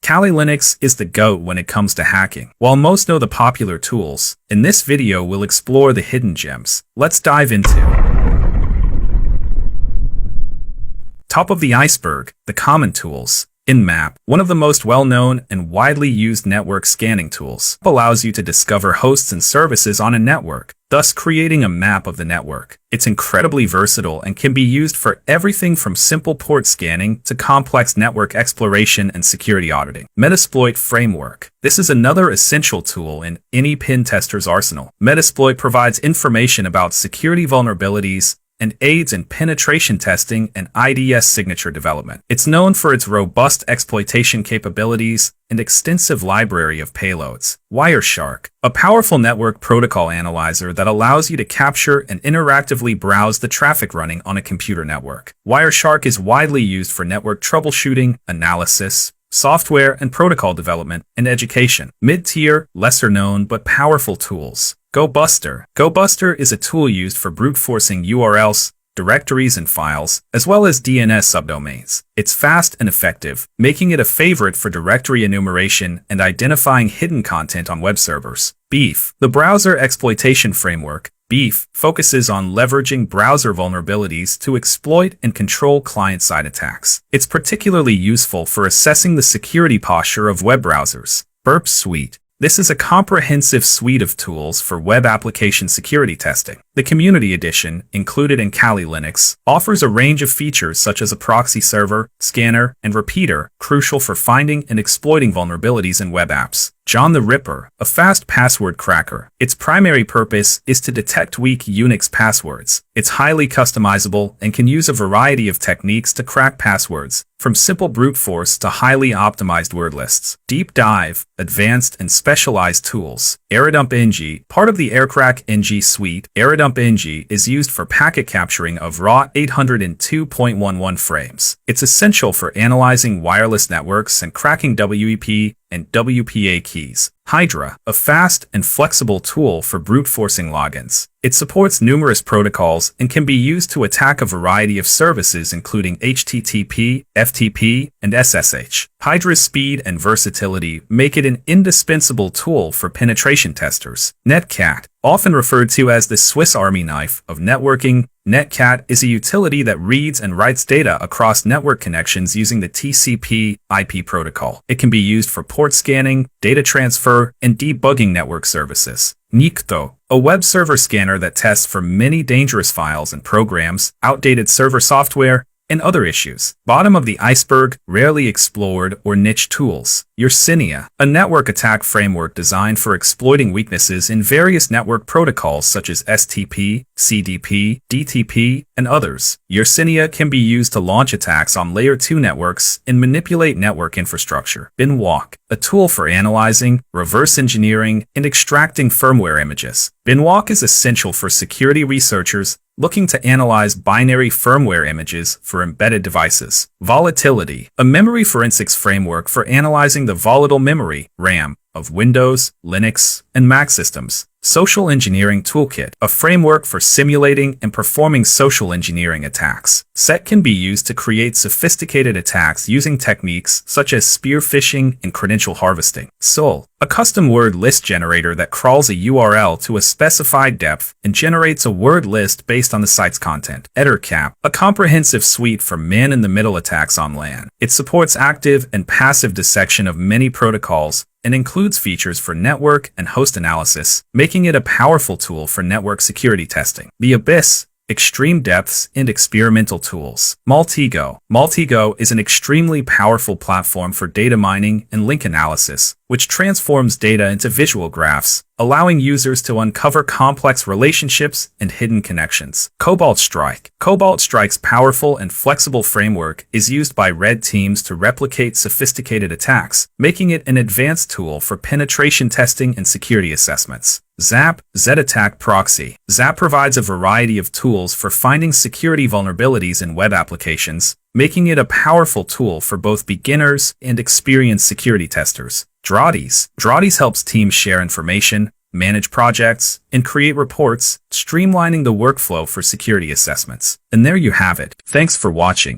Kali Linux is the GOAT when it comes to hacking. While most know the popular tools, in this video we'll explore the hidden gems. Let's dive into top of the iceberg, the common tools. Nmap, one of the most well-known and widely used network scanning tools, allows you to discover hosts and services on a network, thus creating a map of the network. It's incredibly versatile and can be used for everything from simple port scanning to complex network exploration and security auditing. Metasploit framework. This is another essential tool in any pen tester's arsenal. Metasploit provides information about security vulnerabilities and aids in penetration testing and IDS signature development. It's known for its robust exploitation capabilities and extensive library of payloads. Wireshark, a powerful network protocol analyzer that allows you to capture and interactively browse the traffic running on a computer network. Wireshark is widely used for network troubleshooting, analysis, software and protocol development, and education. Mid-tier, lesser-known but powerful tools. GoBuster. GoBuster is a tool used for brute-forcing URLs, directories, and files, as well as DNS subdomains. It's fast and effective, making it a favorite for directory enumeration and identifying hidden content on web servers. Beef. The browser exploitation framework, Beef, focuses on leveraging browser vulnerabilities to exploit and control client-side attacks. It's particularly useful for assessing the security posture of web browsers. Burp Suite. This is a comprehensive suite of tools for web application security testing. The Community Edition, included in Kali Linux, offers a range of features such as a proxy server, scanner, and repeater, crucial for finding and exploiting vulnerabilities in web apps. John the Ripper, a fast password cracker. Its primary purpose is to detect weak Unix passwords. It's highly customizable and can use a variety of techniques to crack passwords, from simple brute force to highly optimized word lists. Deep Dive, advanced and specialized tools. AirDumpNG, part of the AirCrack-NG suite, AirDumpNG is used for packet capturing of raw 802.11 frames. It's essential for analyzing wireless networks and cracking WEP and WPA keys. Hydra, a fast and flexible tool for brute-forcing logins. It supports numerous protocols and can be used to attack a variety of services including HTTP, FTP, and SSH. Hydra's speed and versatility make it an indispensable tool for penetration testers. Netcat, often referred to as the Swiss Army knife of networking, Netcat is a utility that reads and writes data across network connections using the TCP/IP protocol. It can be used for port scanning, data transfer, and debugging network services. Nikto, a web server scanner that tests for many dangerous files and programs, outdated server software, and other issues. Bottom of the iceberg, rarely explored or niche tools. Yersinia, a network attack framework designed for exploiting weaknesses in various network protocols such as STP, CDP, DTP, and others. Yersinia can be used to launch attacks on Layer 2 networks and manipulate network infrastructure. Binwalk, a tool for analyzing, reverse engineering, and extracting firmware images. Binwalk is essential for security researchers looking to analyze binary firmware images for embedded devices. Volatility, a memory forensics framework for analyzing the volatile memory, RAM, of Windows, Linux, and Mac systems. Social Engineering Toolkit, a framework for simulating and performing social engineering attacks. SET can be used to create sophisticated attacks using techniques such as spear phishing and credential harvesting. Sol, a custom word list generator that crawls a URL to a specified depth and generates a word list based on the site's content. EtherCap, a comprehensive suite for man-in-the-middle attacks on LAN. It supports active and passive dissection of many protocols and includes features for network and host analysis, making it a powerful tool for network security testing. The Abyss, extreme depths and experimental tools. Maltego. Maltego is an extremely powerful platform for data mining and link analysis, which transforms data into visual graphs, allowing users to uncover complex relationships and hidden connections. Cobalt Strike. Cobalt Strike's powerful and flexible framework is used by red teams to replicate sophisticated attacks, making it an advanced tool for penetration testing and security assessments. Zap, Z-Attack Proxy. Zap provides a variety of tools for finding security vulnerabilities in web applications, making it a powerful tool for both beginners and experienced security testers. Draughties. Draughties helps teams share information, manage projects, and create reports, streamlining the workflow for security assessments. And there you have it. Thanks for watching.